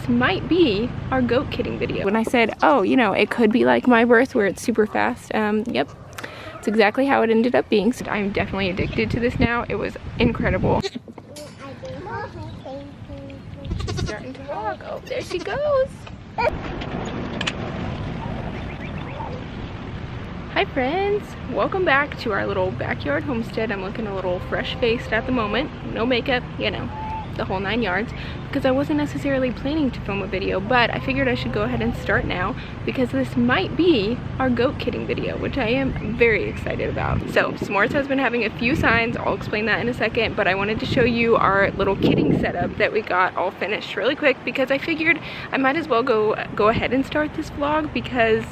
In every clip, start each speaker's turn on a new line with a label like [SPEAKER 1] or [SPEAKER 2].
[SPEAKER 1] this might be our goat kidding video. When I said, oh, you know, it could be like my birth where it's super fast, yep, it's exactly how it ended up being. So I'm definitely addicted to this now. It was incredible. She's starting to walk. Oh, there she goes. Hi friends, welcome back to our little backyard homestead. I'm looking a little fresh-faced at the moment, no makeup, you know, the whole 9 yards, because I wasn't necessarily planning to film a video, but I figured I should go ahead and start now because this might be our goat kidding video, which I am very excited about. So S'mores has been having a few signs, I'll explain that in a second, but I wanted to show you our little kidding setup that we got all finished really quick because I figured I might as well go ahead and start this vlog because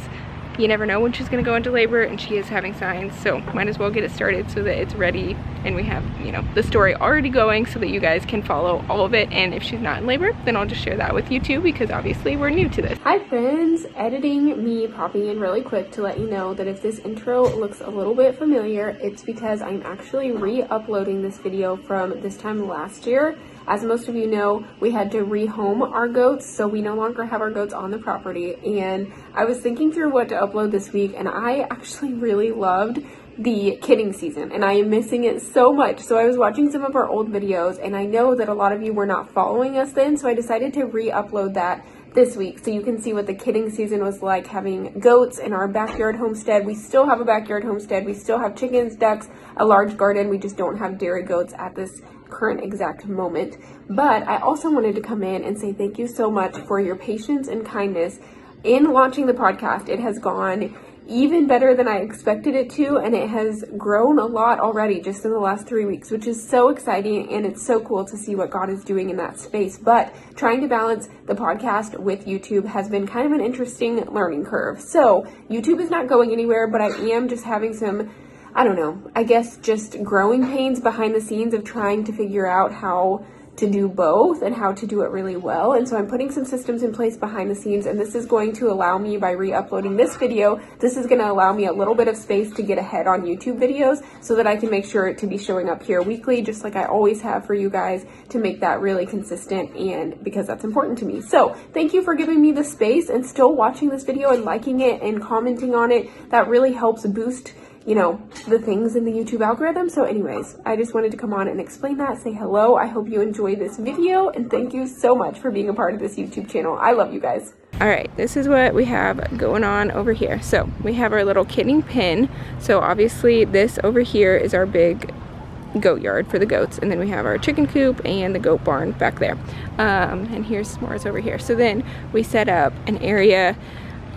[SPEAKER 1] you never know when she's gonna go into labor and she is having signs, so might as well get it started so that it's ready and we have, you know, the story already going so that you guys can follow all of it. And if she's not in labor, then I'll just share that with you too because obviously we're new to this. Hi friends, editing me popping in really quick to let you know that if this intro looks a little bit familiar, it's because I'm actually re-uploading this video from this time last year. As most of you know, we had to rehome our goats, so we no longer have our goats on the property. And I was thinking through what to upload this week, and I actually really loved the kidding season, and I am missing it so much. So I was watching some of our old videos, and I know that a lot of you were not following us then, so I decided to re-upload that this week so you can see what the kidding season was like having goats in our backyard homestead. We still have a backyard homestead. We still have chickens, ducks, a large garden. We just don't have dairy goats at this current exact moment. But I also wanted to come in and say thank you so much for your patience and kindness in launching the podcast. It has gone even better than I expected it to, and it has grown a lot already just in the last 3 weeks, which is so exciting, and it's so cool to see what God is doing in that space. But trying to balance the podcast with YouTube has been kind of an interesting learning curve. So YouTube is not going anywhere, but I am just having some, I don't know, I guess just growing pains behind the scenes of trying to figure out how to do both and how to do it really well. And so I'm putting some systems in place behind the scenes, and this is going to allow me, by re-uploading this video, this is going to allow me a little bit of space to get ahead on YouTube videos so that I can make sure to be showing up here weekly, just like I always have for you guys, to make that really consistent, and because that's important to me. So thank you for giving me the space and still watching this video and liking it and commenting on it. That really helps boost, you know, the things in the YouTube algorithm. So anyways, I just wanted to come on and explain that, say hello. I hope you enjoyed this video, and thank you so much for being a part of this YouTube channel. I love you guys. All right, this is what we have going on over here. So we have our little kidding pen. So obviously this over here is our big goat yard for the goats, and then we have our chicken coop and the goat barn back there. And here's S'mores over here. So then we set up an area.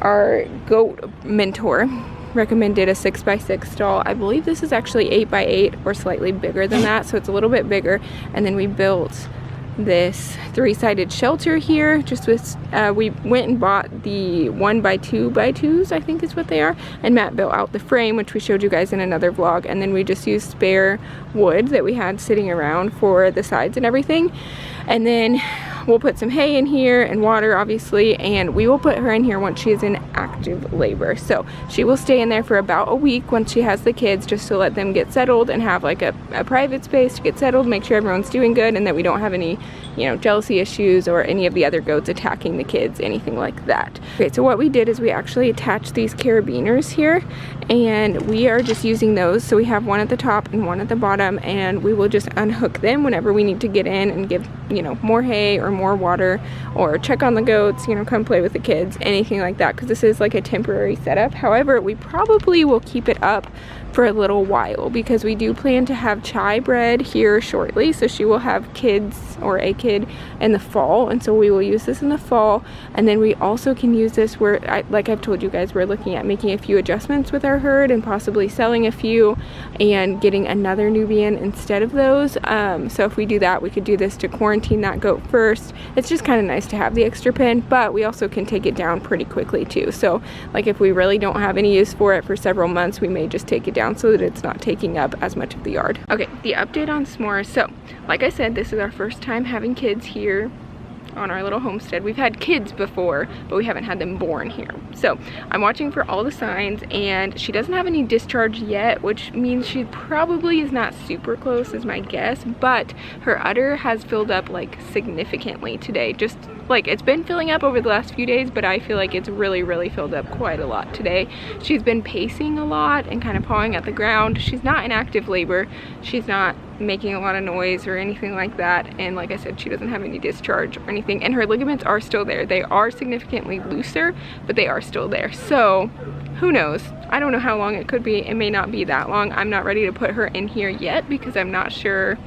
[SPEAKER 1] Our goat mentor recommended a 6x6 stall. I believe this is actually 8x8 or slightly bigger than that, so it's a little bit bigger. And then we built this 3-sided shelter here, just with we went and bought the 1x2x2s, I think is what they are, and Matt built out the frame, which we showed you guys in another vlog. And then we just used spare wood that we had sitting around for the sides and everything. And then we'll put some hay in here and water, obviously, and we will put her in here once she is in active labor. So she will stay in there for about a week once she has the kids, just to let them get settled and have like a private space to get settled, make sure everyone's doing good, and that we don't have any, you know, jealousy issues or any of the other goats attacking the kids, anything like that. Okay, so what we did is we actually attached these carabiners here, and we are just using those. So we have one at the top and one at the bottom, and we will just unhook them whenever we need to get in and give, you know, more hay or more water, or check on the goats, you know, come play with the kids, anything like that, because this is like a temporary setup. However, we probably will keep it up for a little while because we do plan to have chai bred here shortly, so she will have kids, or a kid, in the fall, and so we will use this in the fall. And then we also can use this where, like I've told you guys, we're looking at making a few adjustments with our herd and possibly selling a few and getting another Nubian instead of those. So if we do that, we could do this to quarantine that goat first. It's just kind of nice to have the extra pen, but we also can take it down pretty quickly too. So like if we really don't have any use for it for several months, we may just take it down so that it's not taking up as much of the yard. Okay, the update on S'mores. So like I said, this is our first time having kids here on our little homestead. We've had kids before, but we haven't had them born here. So I'm watching for all the signs, and she doesn't have any discharge yet, which means she probably is not super close is my guess, but her udder has filled up like significantly today, just Like, it's been filling up over the last few days, but I feel like it's really filled up quite a lot today. She's been pacing a lot and kind of pawing at the ground. She's not in active labor. She's not making a lot of noise or anything like that, and like I said, she doesn't have any discharge or anything, and her ligaments are still there. They are significantly looser, but they are still there. So who knows? I don't know how long it could be. It may not be that long. I'm not ready to put her in here yet because I'm not sure.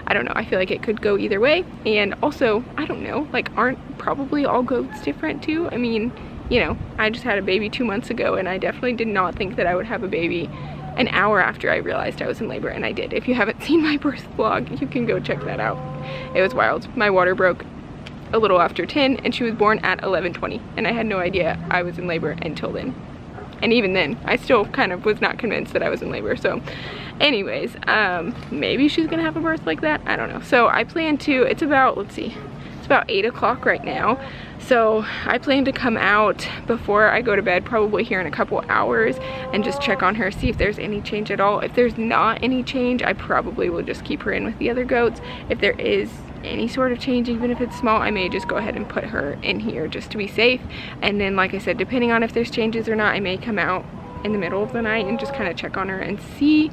[SPEAKER 1] I don't know, I feel like it could go either way. And also, I don't know, like, aren't probably all goats different too? I mean, you know, I just had a baby 2 months ago, and I definitely did not think that I would have a baby an hour after I realized I was in labor, and I did. If you haven't seen my birth vlog, you can go check that out. It was wild. My water broke a little after 10, and she was born at 11:20, and I had no idea I was in labor until then. And even then, I still kind of was not convinced that I was in labor. So anyways, maybe she's gonna have a birth like that. I don't know. So I plan to, it's about, let's see, it's about 8 o'clock right now. So I plan to come out before I go to bed, probably here in a couple hours, and just check on her, see if there's any change at all. If there's not any change, I probably will just keep her in with the other goats. If there is any sort of change, even if it's small, I may just go ahead and put her in here just to be safe. And then, like I said, depending on if there's changes or not, I may come out in the middle of the night and just kind of check on her and see.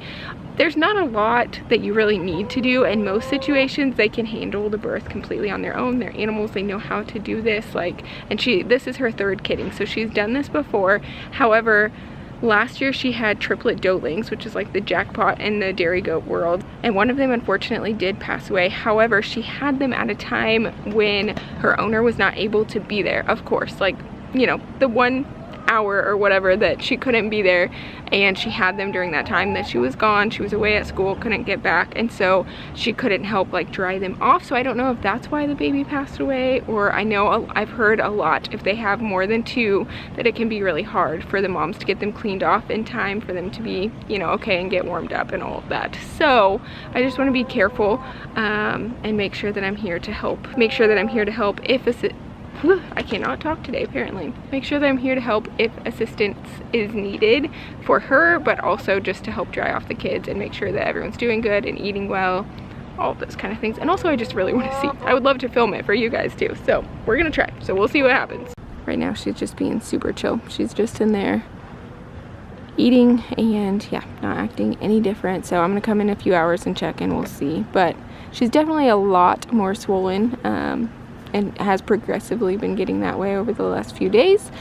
[SPEAKER 1] There's not a lot that you really need to do. In most situations, they can handle the birth completely on their own. They're animals, they know how to do this. Like, and this is her 3rd kidding, so she's done this before. However, last year she had triplet doelings, which is like the jackpot in the dairy goat world, and one of them unfortunately did pass away. However, she had them at a time when her owner was not able to be there. Of course, like, you know, the 1 hour or whatever that she couldn't be there, and she had them during that time that she was gone. She was away at school, couldn't get back, and so she couldn't help like dry them off. So I don't know if that's why the baby passed away, or I know I've heard a lot, if they have more than 2, that it can be really hard for the moms to get them cleaned off in time for them to be, you know, okay and get warmed up and all of that. So I just want to be careful and make sure that I'm here to help. Make sure that I'm here to help if I cannot talk today apparently. Make sure that I'm here to help if assistance is needed for her, but also just to help dry off the kids and make sure that everyone's doing good and eating well, all of those kind of things. And also I just really want to see. I would love to film it for you guys too. So we're gonna try. So we'll see what happens. Right now she's just being super chill. She's just in there eating and yeah, not acting any different. So I'm gonna come in a few hours and check and we'll see. But she's definitely a lot more swollen. And has progressively been getting that way over the last few days,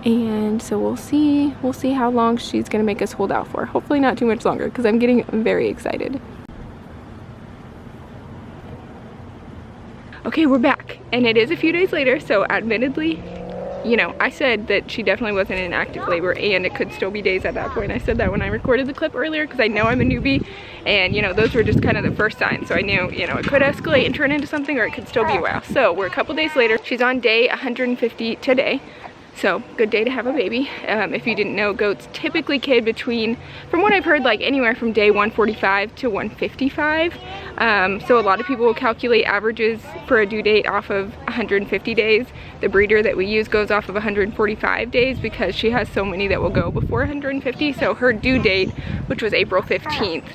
[SPEAKER 1] and so we'll see how long she's gonna make us hold out for. Hopefully not too much longer, because I'm getting very excited. Okay, we're back, and it is a few days later, so admittedly, you know, I said that she definitely wasn't in active labor, and it could still be days at that point. I said that when I recorded the clip earlier, because I know I'm a newbie, and you know, those were just kind of the first signs. So I knew, you know, it could escalate and turn into something, or it could still be a while. So we're a couple days later. She's on day 150 today. So good day to have a baby. If you didn't know, goats typically kid between, from what I've heard, like anywhere from day 145 to 155. So a lot of people will calculate averages for a due date off of 150 days. The breeder that we use goes off of 145 days because she has so many that will go before 150. So her due date, which was April 15th,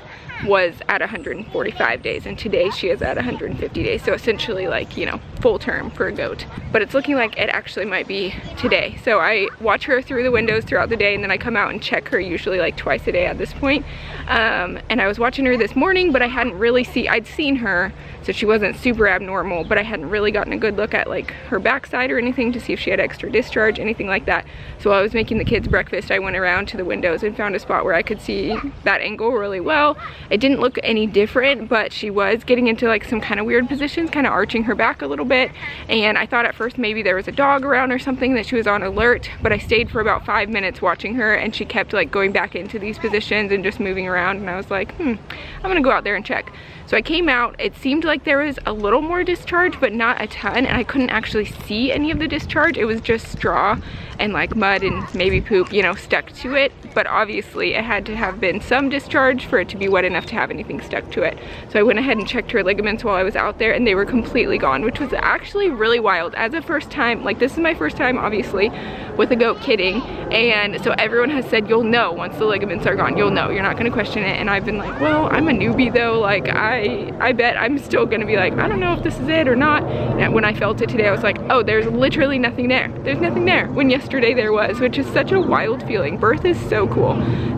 [SPEAKER 1] was at 145 days, and today she is at 150 days. So essentially, like, you know, full term for a goat. But it's looking like it actually might be today. So I watch her through the windows throughout the day, and then I come out and check her usually like twice a day at this point. And I was watching her this morning, but I hadn't really I'd seen her, so she wasn't super abnormal, but I hadn't really gotten a good look at like her backside or anything to see if she had extra discharge, anything like that. So while I was making the kids breakfast, I went around to the windows and found a spot where I could see that angle really well. It didn't look any different, but she was getting into like some kind of weird positions, kind of arching her back a little bit. And I thought at first maybe there was a dog around or something, that she was on alert, but I stayed for about 5 minutes watching her, and she kept like going back into these positions and just moving around. And I was like, I'm gonna go out there and check. So I came out. It seemed like there was a little more discharge, but not a ton, and I couldn't actually see any of the discharge. It was just straw and like mud and maybe poop, you know, stuck to it. But obviously it had to have been some discharge for it to be wet enough to have anything stuck to it. So I went ahead and checked her ligaments while I was out there, and they were completely gone, which was actually really wild. As a first time, like this is my first time obviously with a goat kidding, and so everyone has said you'll know once the ligaments are gone, you'll know, you're not going to question it. And I've been like, well, I'm a newbie though, like I I bet I'm still gonna be like, I don't know if this is it or not. And when I felt it today, I was like, oh, there's literally nothing there. There's nothing there, when yesterday there was, which is such a wild feeling. Birth is so cool.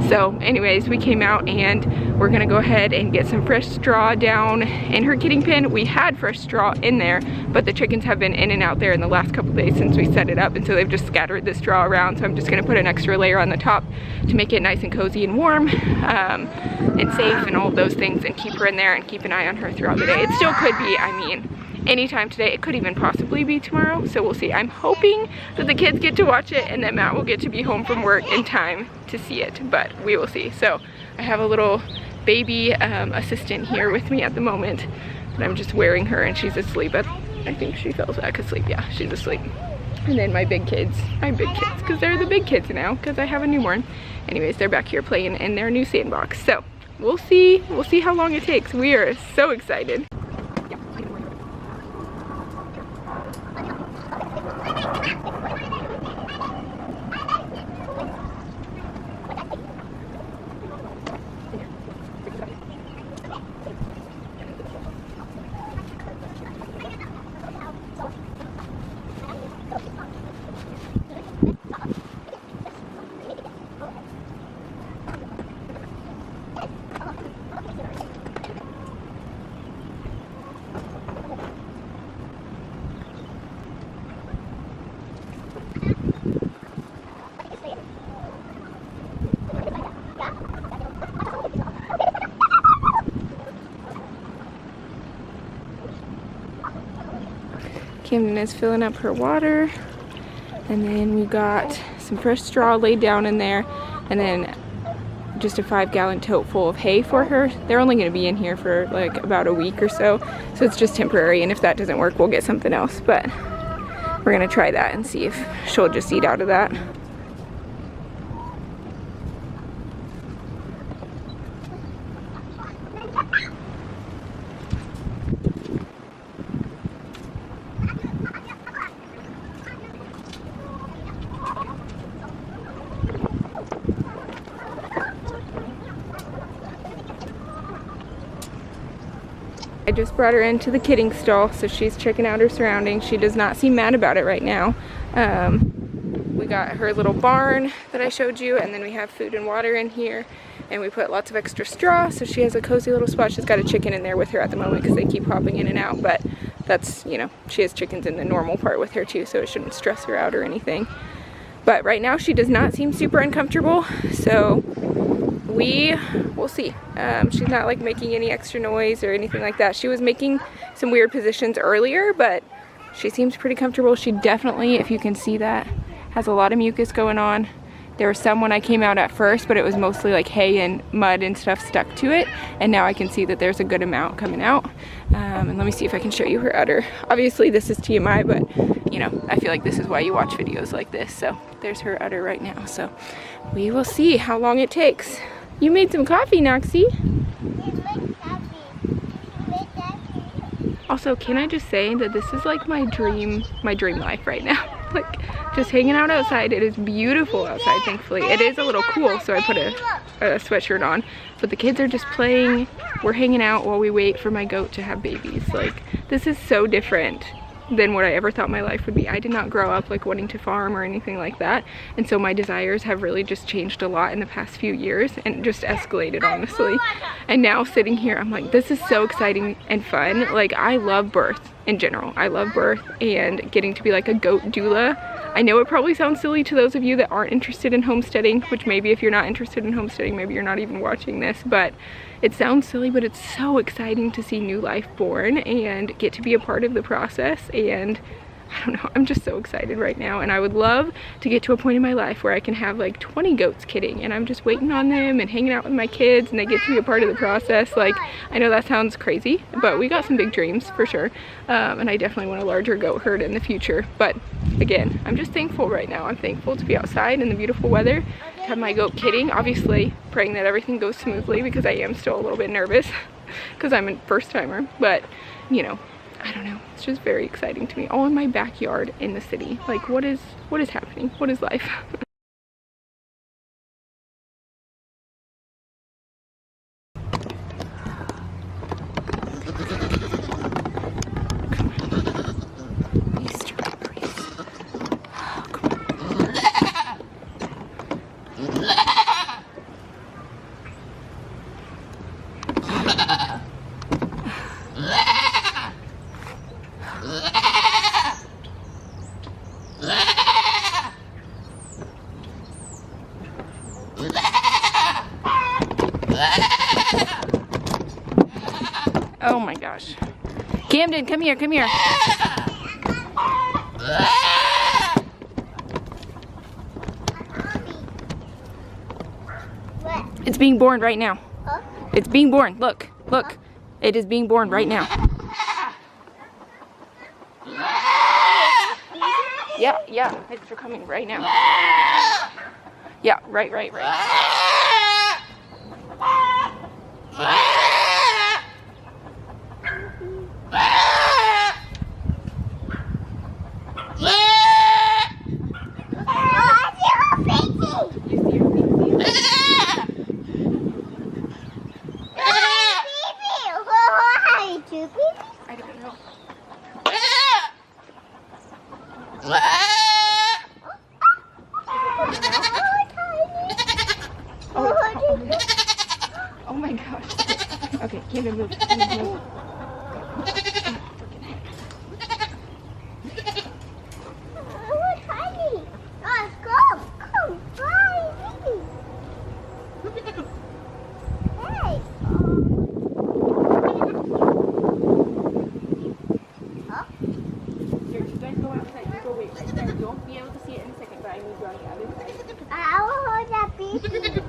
[SPEAKER 1] So anyways, we came out and we're gonna go ahead and get some fresh straw down in her kidding pen. We had fresh straw in there, but the chickens have been in and out there in the last couple days since we set it up, and so they've just scattered the straw around. So I'm just gonna put an extra layer on the top to make it nice and cozy and warm and safe and all of those things, and keep her in there and keep an eye on her throughout the day. It still could be, I mean, anytime today. It could even possibly be tomorrow, so we'll see. I'm hoping that the kids get to watch it and that Matt will get to be home from work in time to see it, but we will see. So I have a little baby assistant here with me at the moment, and I'm just wearing her, and she's asleep. I think she fell back asleep. Yeah, she's asleep. And then my big kids, because they're the big kids now, because I have a newborn. Anyways, they're back here playing in their new sandbox. So we'll see how long it takes. We are so excited. Camden is filling up her water, and then we got some fresh straw laid down in there, and then just a 5-gallon tote full of hay for her. They're only going to be in here for like about a week or so, so it's just temporary, and if that doesn't work, we'll get something else, but we're going to try that and see if she'll just eat out of that. I just brought her into the kidding stall, so she's checking out her surroundings. She does not seem mad about it right now. We got her little barn that I showed you, and then we have food and water in here, and we put lots of extra straw, so she has a cozy little spot. She's got a chicken in there with her at the moment because they keep hopping in and out, but that's, you know, she has chickens in the normal part with her too, so it shouldn't stress her out or anything. But right now she does not seem super uncomfortable, so we'll see. She's not like making any extra noise or anything like that. She was making some weird positions earlier, but she seems pretty comfortable. She definitely, if you can see that, has a lot of mucus going on. There was some when I came out at first, but it was mostly like hay and mud and stuff stuck to it, and now I can see that there's a good amount coming out. And let me see if I can show you her udder. Obviously this is TMI, but you know, I feel like this is why you watch videos like this. So there's her udder right now, so we will see how long it takes. You made some coffee, Noxie. Also, can I just say that this is like my dream life right now. Like, just hanging out outside. It is beautiful outside, thankfully. It is a little cool, so I put a sweatshirt on. But the kids are just playing. We're hanging out while we wait for my goat to have babies. Like, this is so different than what I ever thought my life would be. I did not grow up like wanting to farm or anything like that, and so my desires have really just changed a lot in the past few years and just escalated, honestly. And now sitting here, I'm like, this is so exciting and fun. Like, I love birth in general. I love birth, and getting to be like a goat doula. I know it probably sounds silly to those of you that aren't interested in homesteading, which maybe if you're not interested in homesteading, maybe you're not even watching this, but it sounds silly, but it's so exciting to see new life born and get to be a part of the process. And I don't know, I'm just so excited right now, and I would love to get to a point in my life where I can have like 20 goats kidding, and I'm just waiting on them and hanging out with my kids, and they get to be a part of the process. Like, I know that sounds crazy, but we got some big dreams for sure, and I definitely want a larger goat herd in the future. But again, I'm just thankful right now. I'm thankful to be outside in the beautiful weather, to have my goat kidding, obviously praying that everything goes smoothly because I am still a little bit nervous because I'm a first timer, but you know, I don't know, it's just very exciting to me. All in my backyard in the city. Like, what is happening? What is life? my gosh. Camden, come here, come here. It's being born right now.
[SPEAKER 2] Huh?
[SPEAKER 1] It's being born. Look, look. It is being born right now. Yeah, yeah, it's coming right now. Yeah, right.
[SPEAKER 2] I don't know.
[SPEAKER 1] Oh my gosh. Okay, Camden, move. Camden, move.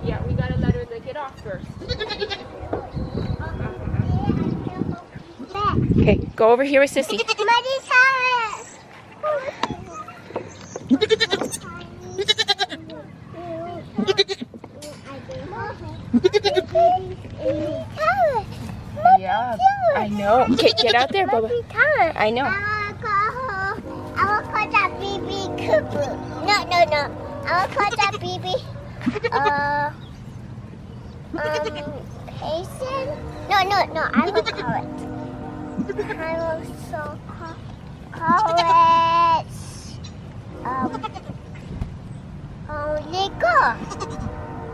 [SPEAKER 1] Yeah, we gotta let her lick it off first. Okay, go over here with Sissy. Yeah, I know. Okay, get out there, Bubba. I know.
[SPEAKER 2] I will call that baby cuckoo. No. I will call that baby Hasten? No, I will call it. I will so call it Nico.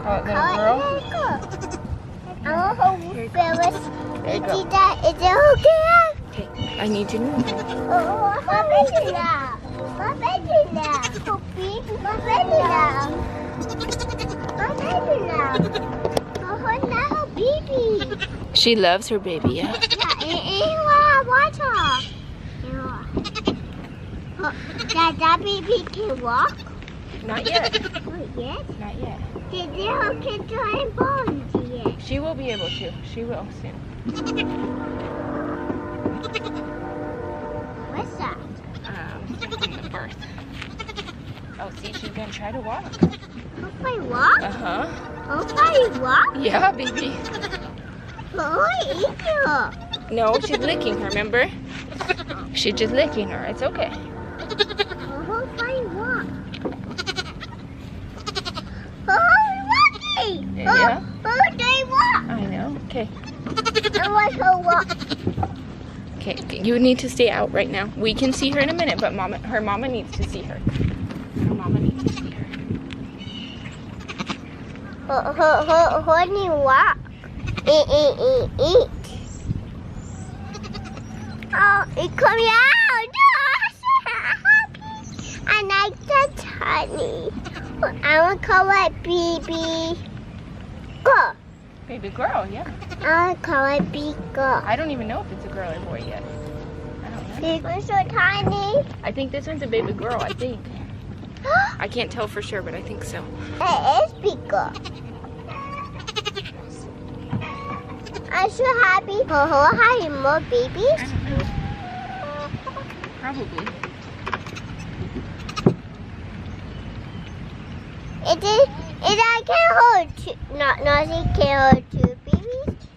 [SPEAKER 1] Call it little girl?
[SPEAKER 2] Nico. I will hold Phyllis.
[SPEAKER 1] There you go.
[SPEAKER 2] Is it okay?
[SPEAKER 1] Okay, I need to know.
[SPEAKER 2] Oh, my baby now. My baby now. Poopy, my baby now. My baby now. Oh, now, baby.
[SPEAKER 1] She loves her baby, yeah?
[SPEAKER 2] Yeah, water. That baby can walk?
[SPEAKER 1] Not yet.
[SPEAKER 2] Not yet?
[SPEAKER 1] Not yet.
[SPEAKER 2] Did they hook it to her bones yet?
[SPEAKER 1] She will be able to. She will soon.
[SPEAKER 2] What's that?
[SPEAKER 1] From the birth. Oh, see, she's gonna try to walk.
[SPEAKER 2] Hope I walk?
[SPEAKER 1] Uh-huh.
[SPEAKER 2] Hope I walk?
[SPEAKER 1] Yeah, baby.
[SPEAKER 2] Oh, ew.
[SPEAKER 1] No, she's licking her, remember? She's just licking her. It's okay.
[SPEAKER 2] Hope I walk. Oh, walking!
[SPEAKER 1] Yeah.
[SPEAKER 2] Oh, they walk!
[SPEAKER 1] I know. Okay.
[SPEAKER 2] I want to walk.
[SPEAKER 1] Okay, you need to stay out right now. We can see her in a minute, but her mama needs to see her. Her mama needs to see her.
[SPEAKER 2] Honey, walk. Eat. Oh, it coming out. I like that, honey. I want to call it baby girl.
[SPEAKER 1] Baby girl, yeah.
[SPEAKER 2] I want to call it baby girl.
[SPEAKER 1] I don't even know if it's a girl or boy yet. I don't know.
[SPEAKER 2] This one's so tiny.
[SPEAKER 1] I think this one's a baby girl, I think. I can't tell for sure, but I think so.
[SPEAKER 2] It is bigger. I'm so happy. Hi, more babies.
[SPEAKER 1] I don't know. Probably.
[SPEAKER 2] I can hold two. Not it can hold two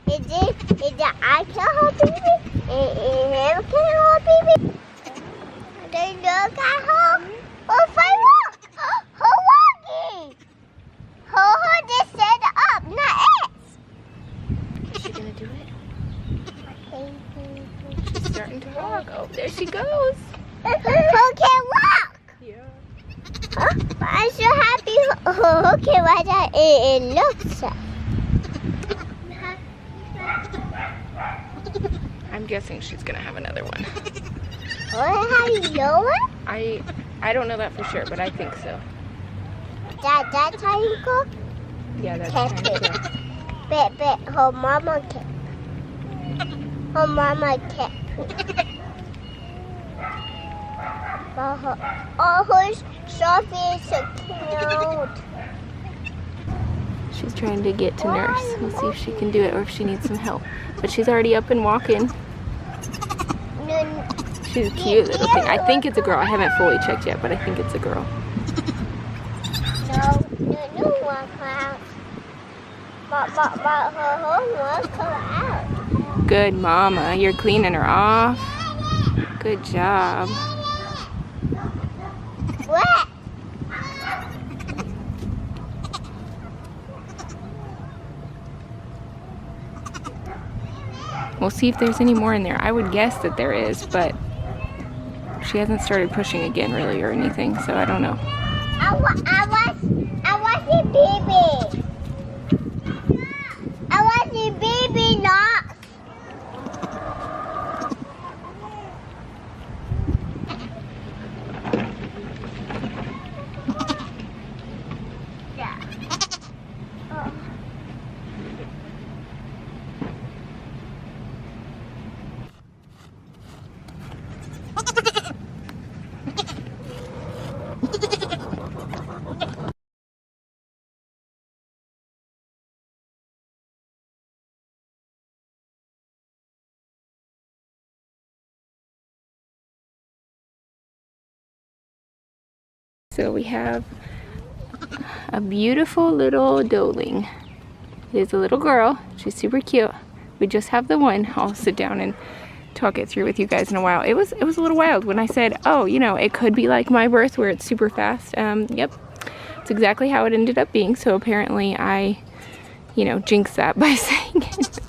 [SPEAKER 2] babies. I can hold babies. Him can hold babies. They look at her. Oh, if I walk. Her walking. Her just set up, not it.
[SPEAKER 1] Is she gonna do it? She's starting to walk. Oh, there she goes.
[SPEAKER 2] Who can walk?
[SPEAKER 1] Yeah.
[SPEAKER 2] I'm so happy. Who can watch that? It looks.
[SPEAKER 1] I'm guessing she's gonna have another one.
[SPEAKER 2] How do you know it?
[SPEAKER 1] I don't know that for sure, but I think so.
[SPEAKER 2] That's how you cook?
[SPEAKER 1] Yeah, that's
[SPEAKER 2] Can't
[SPEAKER 1] kind of
[SPEAKER 2] do.
[SPEAKER 1] cool.
[SPEAKER 2] But her mama can. her mama cat poop. But her stuff is so cute.
[SPEAKER 1] She's trying to get to nurse. We'll see if she can do it or if she needs some help. But she's already up and walking. She's a cute little thing. I think it's a girl. I haven't fully checked yet, but I think it's a girl.
[SPEAKER 2] No one out. But her homework come out.
[SPEAKER 1] Good mama. You're cleaning her off. Good job.
[SPEAKER 2] What?
[SPEAKER 1] We'll see if there's any more in there. I would guess that there is, but she hasn't started pushing again really or anything, so I don't know.
[SPEAKER 2] I want the baby. I want the baby not. Yeah.
[SPEAKER 1] So we have a beautiful little doeling. It is a little girl. She's super cute. We just have the one. I'll sit down and talk it through with you guys in a while. It was a little wild when I said, oh, you know, it could be like my birth where it's super fast. Yep, it's exactly how it ended up being. So apparently I, you know, jinxed that by saying it.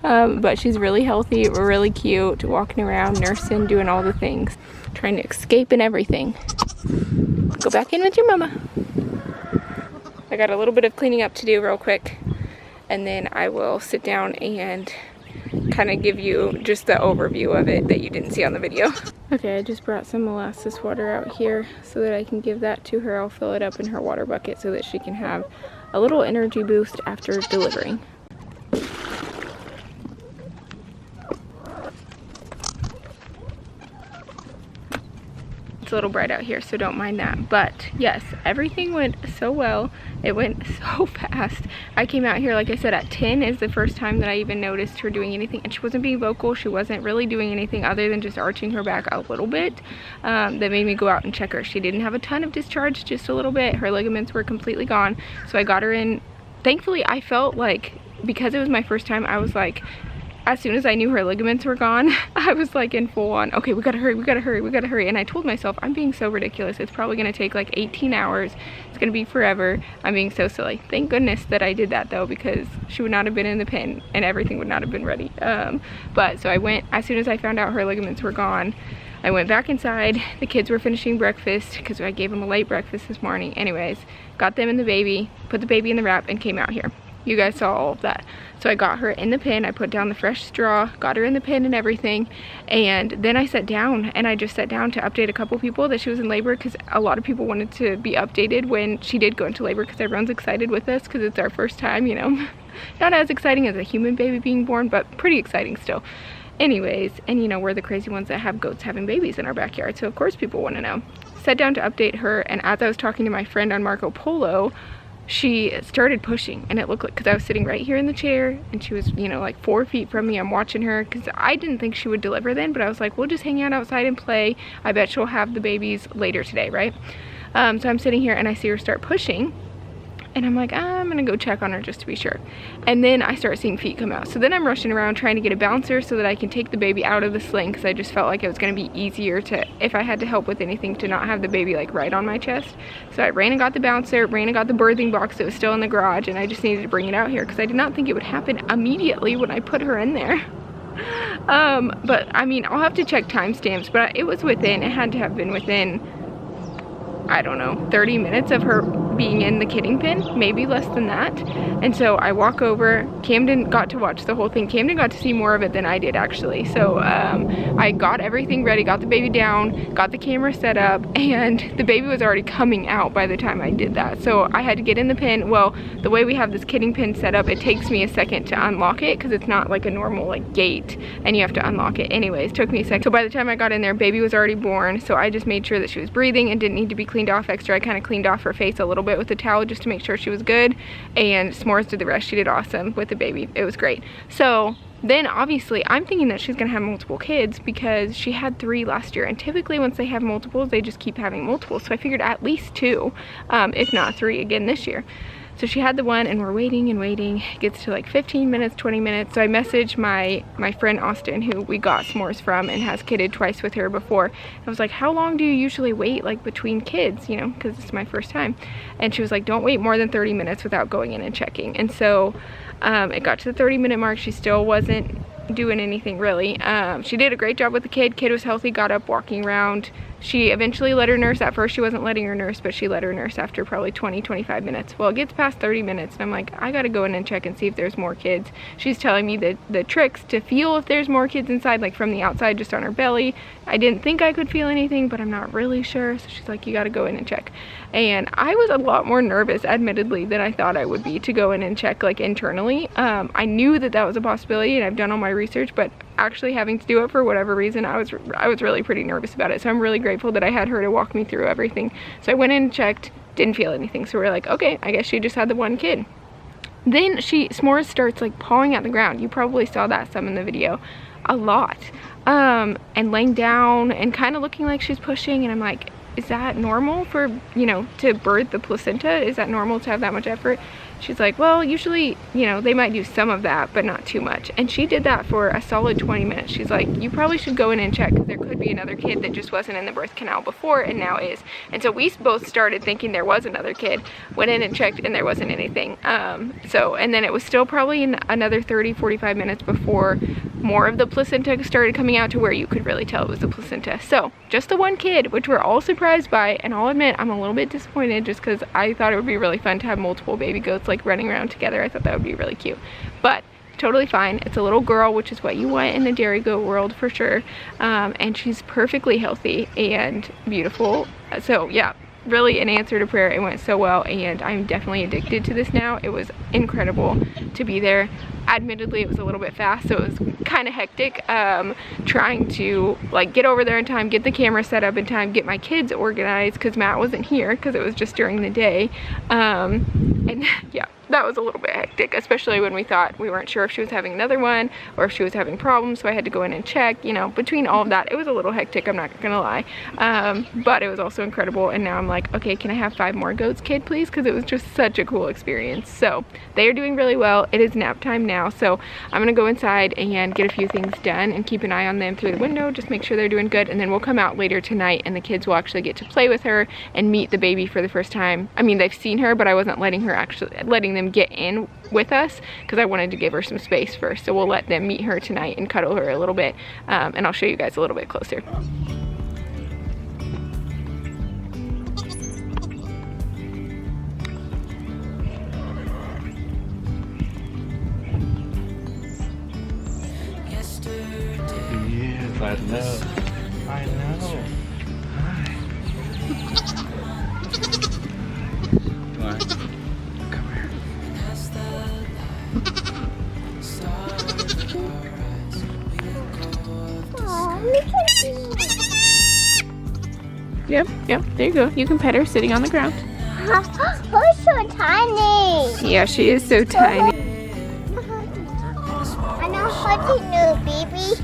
[SPEAKER 1] But she's really healthy, really cute, walking around, nursing, doing all the things, trying to escape and everything. Go back in with your mama. I got a little bit of cleaning up to do real quick, and then I will sit down and kind of give you just the overview of it that you didn't see on the video. Okay, I just brought some molasses water out here so that I can give that to her. I'll fill it up in her water bucket so that she can have a little energy boost after delivering. It's a little bright out here, so don't mind that. But yes, everything went so well. It went so fast. I came out here, like I said, at 10 is the first time that I even noticed her doing anything, and she wasn't being vocal. She wasn't really doing anything other than just arching her back a little bit. That made me go out and check her. She didn't have a ton of discharge, just a little bit. Her ligaments were completely gone, so I got her in. Thankfully, I felt like, because it was my first time, I was like, as soon as I knew her ligaments were gone, I was like in full on, okay, we gotta hurry, we gotta hurry, we gotta hurry. And I told myself, I'm being so ridiculous. It's probably gonna take like 18 hours. It's gonna be forever. I'm being so silly. Thank goodness that I did that though, because she would not have been in the pen and everything would not have been ready. But so I went, as soon as I found out her ligaments were gone, I went back inside. The kids were finishing breakfast because I gave them a late breakfast this morning. Anyways, got them and the baby, put the baby in the wrap and came out here. You guys saw all of that. So I got her in the pen, I put down the fresh straw, got her in the pen and everything, and then I sat down and I just sat down to update a couple people that she was in labor, because a lot of people wanted to be updated when she did go into labor, because everyone's excited with us because it's our first time, you know. Not as exciting as a human baby being born, but pretty exciting still. Anyways, and you know, we're the crazy ones that have goats having babies in our backyard, so of course people want to know. Sat down to update her, and as I was talking to my friend on Marco Polo, she started pushing, and it looked like, because I was sitting right here in the chair and she was, you know, like 4 feet from me. I'm watching her because I didn't think she would deliver then, but I was like, we'll just hang out outside and play. I bet she'll have the babies later today, right? So I'm sitting here and I see her start pushing, and I'm like, I'm gonna go check on her just to be sure. And then I start seeing feet come out. So then I'm rushing around trying to get a bouncer so that I can take the baby out of the sling, because I just felt like it was gonna be easier to, if I had to help with anything, to not have the baby like right on my chest. So I ran and got the bouncer, ran and got the birthing box that was still in the garage, and I just needed to bring it out here because I did not think it would happen immediately when I put her in there. But I mean, I'll have to check timestamps, but it was within, it had to have been within I don't know, 30 minutes of her being in the kidding pen, maybe less than that. And so I walk over. Camden got to watch the whole thing. Camden got to see more of it than I did, actually. So I got everything ready, got the baby down, got the camera set up, and the baby was already coming out by the time I did that. So I had to get in the pen. Well, the way we have this kidding pen set up, it takes me a second to unlock it because it's not like a normal like gate and you have to unlock it. Anyways, took me a second. So by the time I got in there, baby was already born. So I just made sure that she was breathing and didn't need to be cleaned off extra. I kind of cleaned off her face a little bit with a towel just to make sure she was good, and S'mores did the rest. She did awesome with the baby. It was great. So then obviously I'm thinking that she's gonna have multiple kids because she had 3 last year, and typically once they have multiples they just keep having multiples. So I figured at least 2, if not 3 again this year. So she had the one, and we're waiting and waiting. It gets to like 15 minutes, 20 minutes. So I messaged my friend Austin, who we got S'mores from and has kidded twice with her before. I was like, how long do you usually wait like between kids, you know, because it's my first time. And she was like, don't wait more than 30 minutes without going in and checking. And so it got to the 30-minute mark. She still wasn't doing anything really. She did a great job with the kid. Kid was healthy, got up, walking around. She eventually let her nurse. At first she wasn't letting her nurse, but she let her nurse after probably 20-25 minutes. Well, it gets past 30 minutes and I'm like, I gotta go in and check and see if there's more kids. She's telling me the tricks to feel if there's more kids inside, like from the outside, just on her belly. I didn't think I could feel anything, but I'm not really sure. So she's like, you gotta go in and check. And I was a lot more nervous, admittedly, than I thought I would be to go in and check like internally. I knew that that was a possibility and I've done all my research, but actually having to do it for whatever reason, I was really pretty nervous about it. So I'm really grateful that I had her to walk me through everything. So I went in and checked, didn't feel anything. So we're like, okay, I guess she just had the one kid. Then S'mores starts like pawing at the ground. You probably saw that some in the video, a lot. And laying down and kind of looking like she's pushing, and I'm like, is that normal for, you know, to birth the placenta? Is that normal to have that much effort? She's like, well, usually, you know, they might do some of that, but not too much. And she did that for a solid 20 minutes. She's like, you probably should go in and check because there could be another kid that just wasn't in the birth canal before and now is. And so we both started thinking there was another kid, went in and checked, and there wasn't anything. And then it was still probably in another 30-45 minutes before more of the placenta started coming out to where you could really tell it was the placenta. So just the one kid, which we're all surprised by, and I'll admit I'm a little bit disappointed just because I thought it would be really fun to have multiple baby goats like running around together. I thought that would be really cute, but totally fine. It's a little girl, which is what you want in the dairy goat world for sure. And she's perfectly healthy and beautiful. So yeah, really in answer to prayer, it went so well, and I'm definitely addicted to this now. It was incredible to be there. Admittedly, it was a little bit fast, so it was kind of hectic trying to like get over there in time, get the camera set up in time, get my kids organized because Matt wasn't here because it was just during the day. And yeah, that was a little bit hectic, especially when we weren't sure if she was having another one or if she was having problems, so I had to go in and check. You know, between all of that, it was a little hectic, I'm not gonna lie, but it was also incredible. And now I'm like, okay, can I have 5 more goats, kid, please? Because it was just such a cool experience. So they are doing really well. It is nap time now, so I'm gonna go inside and get a few things done and keep an eye on them through the window, just make sure they're doing good, and then we'll come out later tonight and the kids will actually get to play with her and meet the baby for the first time. I mean, they've seen her, but I wasn't letting them get in with us because I wanted to give her some space first. So we'll let them meet her tonight and cuddle her a little bit, and I'll show you guys a little bit closer.
[SPEAKER 3] Yes, I know. I know. Hi. Come on. Come here.
[SPEAKER 1] Yep, there you go. You can pet her sitting on the ground.
[SPEAKER 2] Who's so tiny?
[SPEAKER 1] Yeah, she is so tiny.
[SPEAKER 2] I know how to know, baby.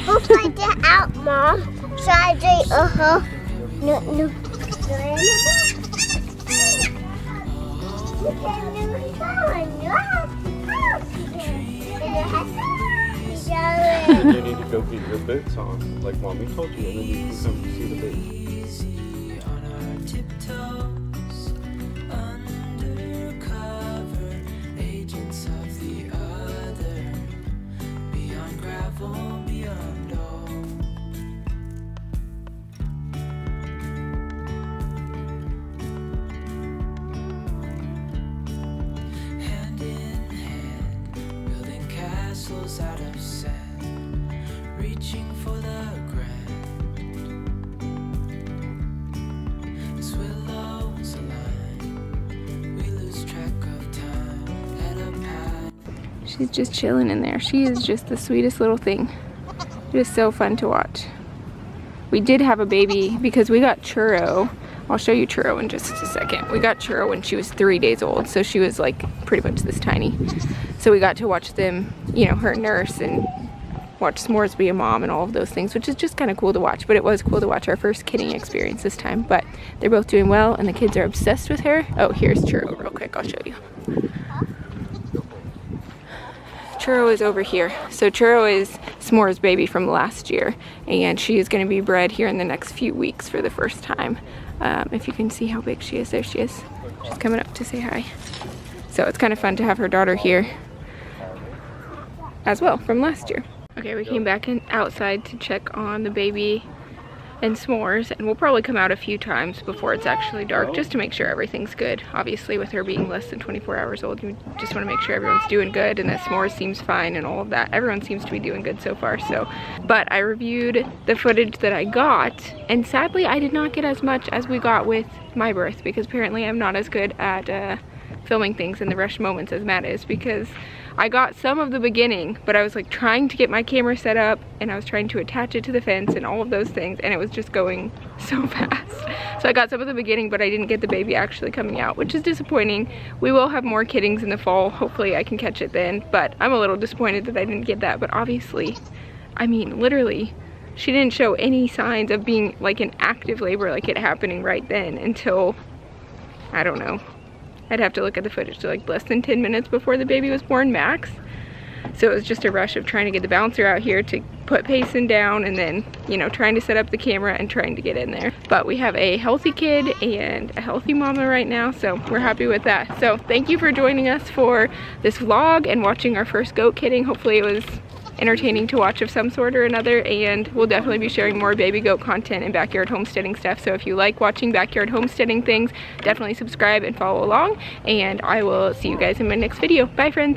[SPEAKER 2] We'll find it out, Mom. So I do, No.
[SPEAKER 3] You need to go get your boots on, like Mommy told you, and then you can come see the baby.
[SPEAKER 4] pebbles out of sand, reaching for the grand. As willows align, we lose track of time. Head up high.
[SPEAKER 1] She's just chilling in there. She is just the sweetest little thing. It is so fun to watch. We did have a baby because we got Churro. I'll show you Churro in just a second. We got Churro when she was 3 days old, so she was like pretty much this tiny. So we got to watch them, you know, her nurse and watch S'mores be a mom and all of those things, which is just kind of cool to watch. But it was cool to watch our first kidding experience this time. But they're both doing well and the kids are obsessed with her. Oh, here's Churro real quick, I'll show you. Churro is over here. So Churro is S'mores' baby from last year, and she is going to be bred here in the next few weeks for the first time. If you can see how big she is, there she is. She's coming up to say hi. So it's kind of fun to have her daughter here as well from last year. Okay, we came back outside to check on the baby and S'mores, and we'll probably come out a few times before it's actually dark just to make sure everything's good. Obviously, with her being less than 24 hours old, you just want to make sure everyone's doing good and that S'mores seems fine and all of that. Everyone seems to be doing good so far. So, but I reviewed the footage that I got, and sadly I did not get as much as we got with my birth, because apparently I'm not as good at filming things in the rush moments as Matt is, because I got some of the beginning, but I was like trying to get my camera set up and I was trying to attach it to the fence and all of those things, and it was just going so fast. So I got some of the beginning, but I didn't get the baby actually coming out, which is disappointing. We will have more kiddings in the fall. Hopefully I can catch it then, but I'm a little disappointed that I didn't get that. But obviously, I mean, literally, she didn't show any signs of being like in active labor, like it happening right then, until, I don't know. I'd have to look at the footage to like less than 10 minutes before the baby was born max. So it was just a rush of trying to get the bouncer out here to put Payson down, and then, you know, trying to set up the camera and trying to get in there. But we have a healthy kid and a healthy mama right now, so we're happy with that. So thank you for joining us for this vlog and watching our first goat kidding. Hopefully it was entertaining to watch of some sort or another, and we'll definitely be sharing more baby goat content and backyard homesteading stuff. So if you like watching backyard homesteading things, definitely subscribe and follow along, and I will see you guys in my next video. Bye friends.